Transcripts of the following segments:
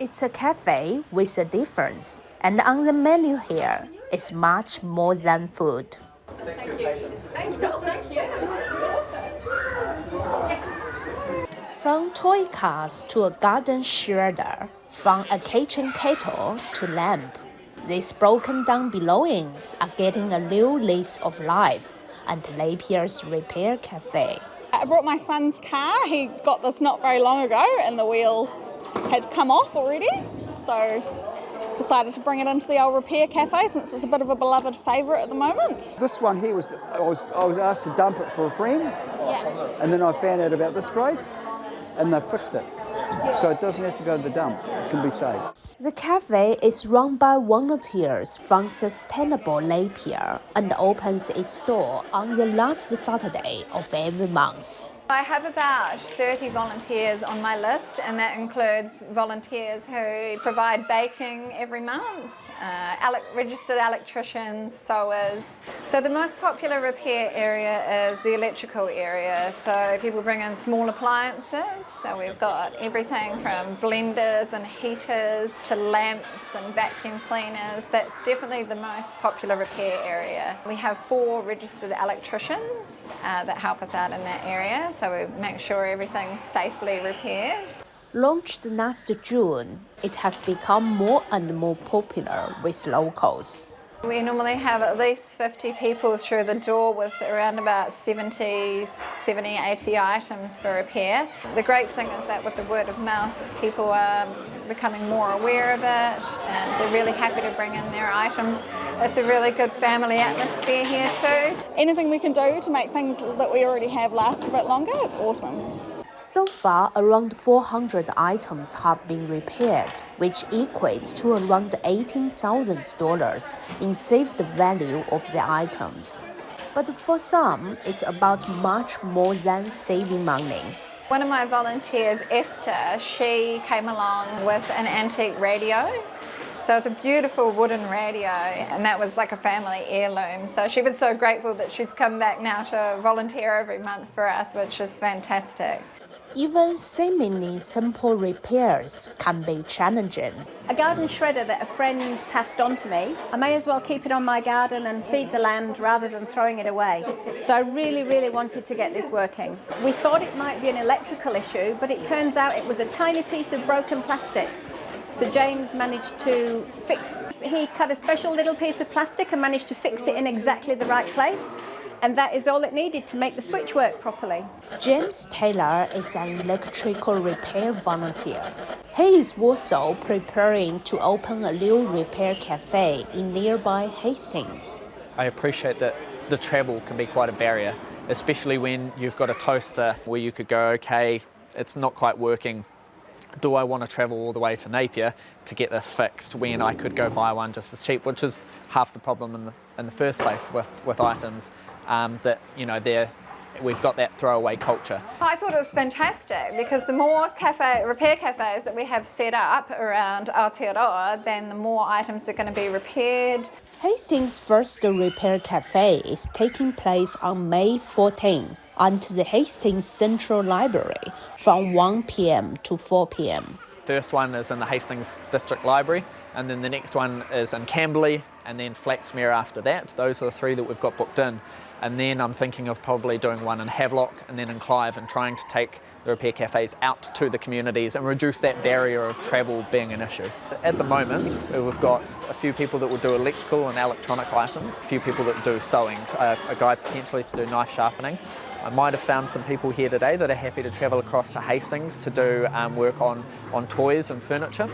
It's a cafe with a difference, and on the menu here, it's much more than food. Thank you. Thank you. Thank you. Yes. From toy cars to a garden shredder, from a kitchen kettle to lamp, these broken down belongings are getting a new lease of life at Napier's Repair Cafe. I brought my son's car. He got this not very long ago and the wheel had come off already. So decided to bring it into the old Repair Cafe since it's a bit of a beloved favourite at the moment. This one here I was asked to dump it for a friend, and then I found out about this place and they fixed it. So it doesn't have to go to the dump, it can be saved. The cafe is run by volunteers from Sustainable Napier and opens its door on the last Saturday of every month. I have about 30 volunteers on my list, and that includes volunteers who provide baking every month, registered electricians, sewers. So the most popular repair area is the electrical area. So people bring in small appliances. So we've got everything from blenders and heaters to lamps and vacuum cleaners. That's definitely the most popular repair area. We have 4 registered electricians that help us out in that area. So we make sure everything's safely repaired. Launched last June, it has become more and more popular with locals. We normally have at least 50 people through the door with around about 70, 80 items for repair. The great thing is that with the word of mouth, people are becoming more aware of it and they're really happy to bring in their items. It's a really good family atmosphere here too. Anything we can do to make things that we already have last a bit longer, it's awesome. So far, around 400 items have been repaired, which equates to around $18,000 in saved value of the items. But for some, it's about much more than saving money. One of my volunteers, Esther, she came along with an antique radio. So it's a beautiful wooden radio, and that was like a family heirloom. So she was so grateful that she's come back now to volunteer every month for us, which is fantastic. Even seemingly simple repairs can be challenging. A garden shredder that a friend passed on to me, I may as well keep it on my garden and feed the land rather than throwing it away. So I really wanted to get this working. We thought it might be an electrical issue, but it turns out it was a tiny piece of broken plastic. So James managed to he cut a special little piece of plastic and managed to fix it in exactly the right place. And that is all it needed to make the switch work properly. James Taylor is an electrical repair volunteer. He is also preparing to open a new repair cafe in nearby Hastings. I appreciate that the travel can be quite a barrier, especially when you've got a toaster where you could go, okay, it's not quite working. Do I want to travel all the way to Napier to get this fixed when I could go buy one just as cheap, which is half the problem in the first place with items. That we've got that throwaway culture. I thought it was fantastic because the more repair cafes that we have set up around Aotearoa, then the more items are going to be repaired. Hastings' first repair cafe is taking place on May 14 at the Hastings Central Library from 1 p.m. to 4 p.m. First one is in the Hastings District Library, and then the next one is in Camberley, and then Flaxmere after that. Those are the 3 that we've got booked in. And then I'm thinking of probably doing one in Havelock and then in Clive, and trying to take the repair cafes out to the communities and reduce that barrier of travel being an issue. At the moment, we've got a few people that will do electrical and electronic items, a few people that do sewing, a guy potentially to do knife sharpening. I might have found some people here today that are happy to travel across to Hastings to do work on toys and furniture.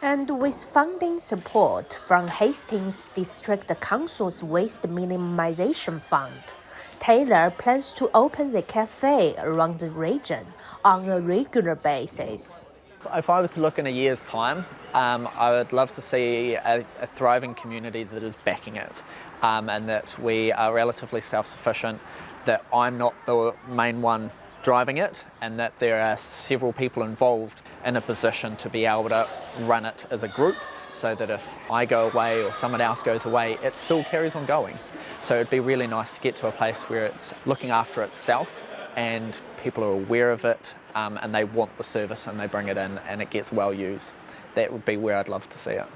And with funding support from Hastings District Council's Waste Minimization Fund, Taylor plans to open the cafe around the region on a regular basis. If I was to look in a year's time, I would love to see a thriving community that is backing it, and that we are relatively self-sufficient, that I'm not the main one driving it, and that there are several people involved in a position to be able to run it as a group, so that if I go away or someone else goes away, it still carries on going. So it'd be really nice to get to a place where it's looking after itself and people are aware of it, and they want the service and they bring it in and it gets well used. that would be where I'd love to see it.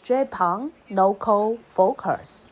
Japan Local Focus.